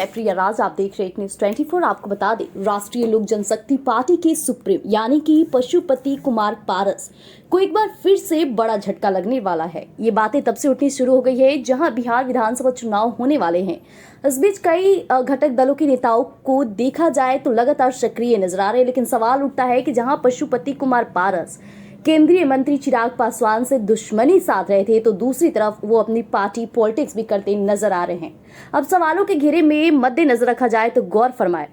मैं प्रिया राज, आप देख रहे हैं न्यूज़ 24। आपको बता दें, राष्ट्रीय लोक जनशक्ति पार्टी के सुप्रीम यानी कि पशुपति कुमार पारस को एक बार फिर से बड़ा झटका लगने वाला है। ये बातें तब से उठनी शुरू हो गई है जहां बिहार विधानसभा चुनाव होने वाले हैं। इस बीच कई घटक दलों के नेताओं को देखा जाए तो लगातार सक्रिय नजर आ रहे हैं, लेकिन सवाल उठता है कि जहां पशुपति कुमार पारस केंद्रीय मंत्री चिराग पासवान से दुश्मनी साध रहे थे, तो दूसरी तरफ वो अपनी पार्टी पॉलिटिक्स भी करते नजर आ रहे हैं। अब सवालों के घेरे में मद्देनजर रखा जाए तो गौर फरमाए,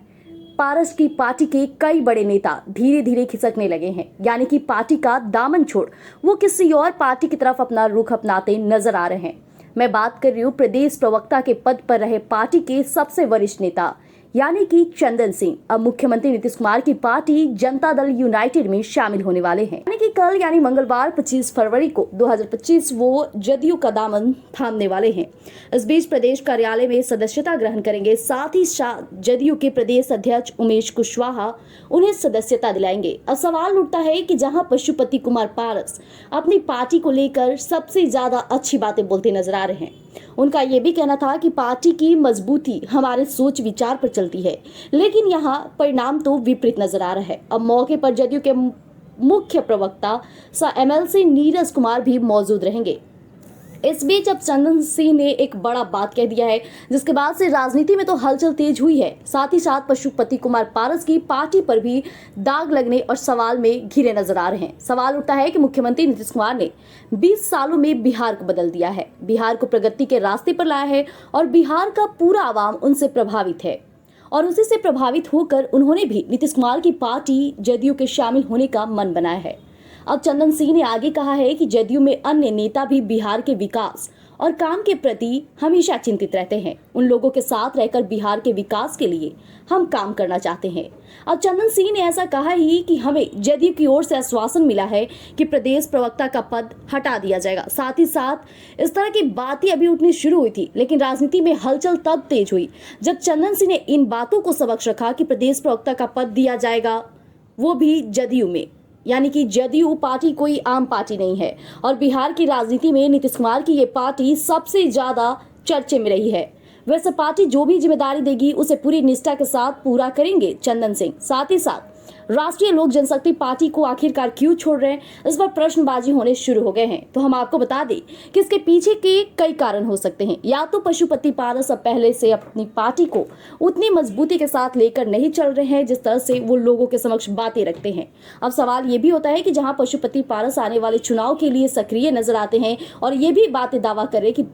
पारस की पार्टी के कई बड़े नेता धीरे धीरे खिसकने लगे हैं, यानी कि पार्टी का दामन छोड़ वो किसी और पार्टी की तरफ अपना रुख अपनाते नजर आ रहे हैं। मैं बात कर रही हूँ प्रदेश प्रवक्ता के पद पर रहे पार्टी के सबसे वरिष्ठ नेता यानी कि चंदन सिंह अब मुख्यमंत्री नीतीश कुमार की पार्टी जनता दल यूनाइटेड में शामिल होने वाले हैं। यानी कि कल यानी मंगलवार 25 फरवरी को 2025 वो जदयू का दामन थामने वाले हैं। इस बीच प्रदेश कार्यालय में सदस्यता ग्रहण करेंगे। साथ ही साथ जदयू के प्रदेश अध्यक्ष उमेश कुशवाहा उन्हें सदस्यता दिलाएंगे। अब सवाल उठता है कि जहां पशुपति कुमार पारस अपनी पार्टी को लेकर सबसे ज्यादा अच्छी बातें बोलते नजर आ रहे हैं, उनका ये भी कहना था कि पार्टी की मजबूती हमारे सोच विचार पर चलती है, लेकिन यहाँ परिणाम तो विपरीत नजर आ रहा है। अब मौके पर जदयू के मुख्य प्रवक्ता सह एमएलसी नीरज कुमार भी मौजूद रहेंगे। इस बीच अब चंदन सिंह ने एक बड़ा बात कह दिया है, जिसके बाद से राजनीति में तो हलचल तेज हुई है। साथ ही साथ पशुपति कुमार पारस की पार्टी पर भी दाग लगने और सवाल में घिरे नजर आ रहे हैं। सवाल उठता है कि मुख्यमंत्री नीतीश कुमार ने 20 सालों में बिहार को बदल दिया है, बिहार को प्रगति के रास्ते पर लाया है और बिहार का पूरा आवाम उनसे प्रभावित है और उसी से प्रभावित होकर उन्होंने भी नीतीश कुमार की पार्टी जदयू के शामिल होने का मन बनाया है। अब चंदन सिंह ने आगे कहा है कि जदयू में अन्य नेता भी बिहार के विकास और काम के प्रति हमेशा चिंतित रहते हैं। उन लोगों के साथ रहकर बिहार के विकास के लिए हम काम करना चाहते हैं। अब चंदन सिंह ने ऐसा कहा ही कि हमें जदयू की ओर से आश्वासन मिला है कि प्रदेश प्रवक्ता का पद हटा दिया जाएगा। साथ ही साथ इस तरह की बातें अभी उठनी शुरू हुई थी, लेकिन राजनीति में हलचल तब तेज हुई जब चंदन सिंह ने इन बातों को समक्ष रखा कि प्रदेश प्रवक्ता का पद दिया जाएगा, वो भी जदयू में। यानी कि जदयू पार्टी कोई आम पार्टी नहीं है और बिहार की राजनीति में नीतीश कुमार की ये पार्टी सबसे ज्यादा चर्चे में रही है। वैसे पार्टी जो भी जिम्मेदारी देगी उसे पूरी निष्ठा के साथ पूरा करेंगे चंदन सिंह। साथ ही साथ राष्ट्रीय लोक जनशक्ति पार्टी को आखिरकार क्यों छोड़ रहे हैं, इस पर प्रश्नबाजी होने शुरू हो गए हैं। तो हम आपको बता दें कि इसके पीछे के कई कारण हो सकते हैं। या तो पशुपति पारस अब पहले से अपनी पार्टी को उतनी मजबूती के साथ लेकर नहीं चल रहे हैं जिस तरह से वो लोगों के समक्ष बातें रखते हैं। अब सवाल ये भी होता है कि जहां पशुपति पारस आने वाले चुनाव के लिए सक्रिय नजर आते हैं और ये भी बातें दावा करे कि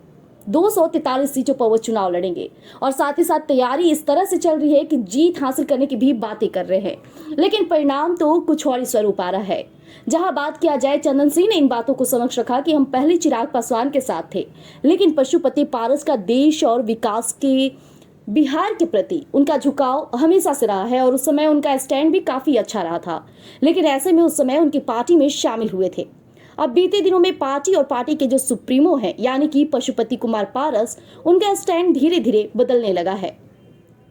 243 सीटों पर वो चुनाव लड़ेंगे और साथ ही साथ तैयारी इस तरह से चल रही है कि जीत हासिल करने की भी बातें कर रहे हैं, लेकिन परिणाम तो कुछ और ही स्वरूप आ रहा है। जहां बात किया जाए, चंदन सिंह ने इन बातों को समक्ष रखा कि हम पहले चिराग पासवान के साथ थे, लेकिन पशुपति पारस का देश और विकास के बिहार के प्रति उनका झुकाव हमेशा से रहा है और उस समय उनका स्टैंड भी काफी अच्छा रहा था, लेकिन ऐसे में उस समय उनकी पार्टी में शामिल हुए थे। अब बीते दिनों में पार्टी और पार्टी के जो सुप्रीमो हैं यानी कि पशुपति कुमार पारस, उनका स्टैंड धीरे धीरे बदलने लगा है,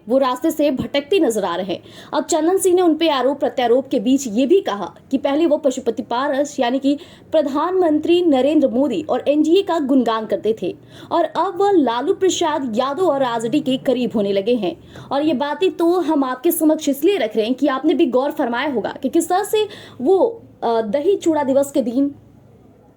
वो रास्ते से भटकते नजर आ रहे हैं। अब चंदन सिंह ने उनपे आरोप प्रत्यारोप के बीच ये भी कहा कि पहले वो पशुपति पारस यानी कि प्रधानमंत्री नरेंद्र मोदी और एनडीए का गुणगान करते थे और अब वह लालू प्रसाद यादव और आरजेडी के करीब होने लगे हैं। और ये बातें तो हम आपके समक्ष इसलिए रख रहे हैं कि आपने भी गौर फरमाया होगा कि किस तरह से वो दही चूड़ा दिवस के दिन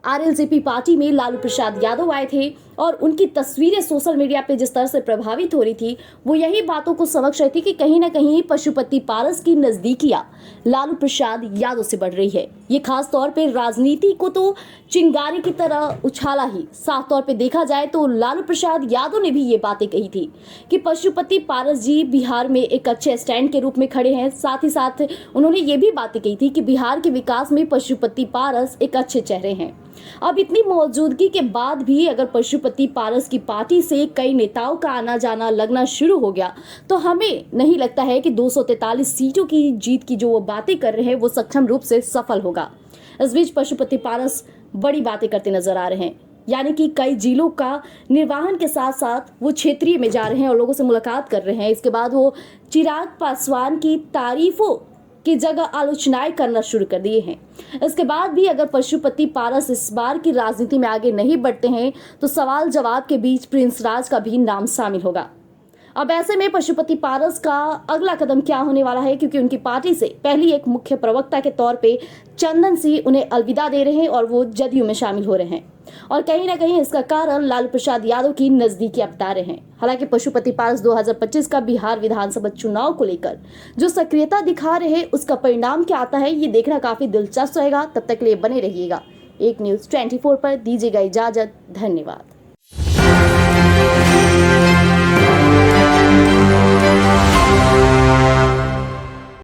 आरएलजेपी पार्टी में लालू प्रसाद यादव आए थे और उनकी तस्वीरें सोशल मीडिया पे जिस तरह से प्रभावित हो रही थी, वो यही बातों को समझ रही थी कि कहीं ना कहीं पशुपति पारस की नजदीकियां लालू प्रसाद यादव से बढ़ रही है। ये खास तौर पे राजनीति को तो चिंगारी की तरह उछाला ही। साफ तौर पे देखा जाए तो लालू प्रसाद यादव ने भी ये बातें कही थी कि पशुपति पारस जी बिहार में एक अच्छे स्टैंड के रूप में खड़े हैं। साथ ही साथ उन्होंने ये भी बातें कही थी कि बिहार के विकास में पशुपति पारस एक अच्छे चेहरे हैं। अब इतनी मौजूदगी के बाद भी अगर पशुपति पारस की पार्टी से कई नेताओं का आना जाना लगना शुरू हो गया, तो हमें नहीं लगता है कि 243 सीटों की जीत की जो वो बातें कर रहे हैं वो सक्षम रूप से सफल होगा। इस बीच पशुपति पारस बड़ी बातें करते नजर आ रहे हैं, यानी कि कई जिलों का निर्वहन के साथ साथ वो क्षेत्रीय में जा रहे हैं और लोगों से मुलाकात कर रहे हैं। इसके बाद वो चिराग पासवान की तारीफों की जगह आलोचनाएं करना शुरू कर दिए हैं। इसके बाद भी अगर पशुपति पारस इस बार की राजनीति में आगे नहीं बढ़ते हैं तो सवाल जवाब के बीच प्रिंस राज का भी नाम शामिल होगा। अब ऐसे में पशुपति पारस का अगला कदम क्या होने वाला है, क्योंकि उनकी पार्टी से पहली एक मुख्य प्रवक्ता के तौर पे चंदन सिंह उन्हें अलविदा दे रहे हैं और वो जदयू में शामिल हो रहे हैं और कहीं ना कहीं इसका कारण लालू प्रसाद यादव की नजदीकी बता रहे हैं। हालांकि पशुपति पारस 2025 का बिहार विधानसभा चुनाव को लेकर जो सक्रियता दिखा रहे हैं उसका परिणाम क्या आता है ये देखना काफी दिलचस्प रहेगा। तब तक के लिए बने रहिएगा एक न्यूज़ 24 पर। दीजिएगा इजाजत, धन्यवाद।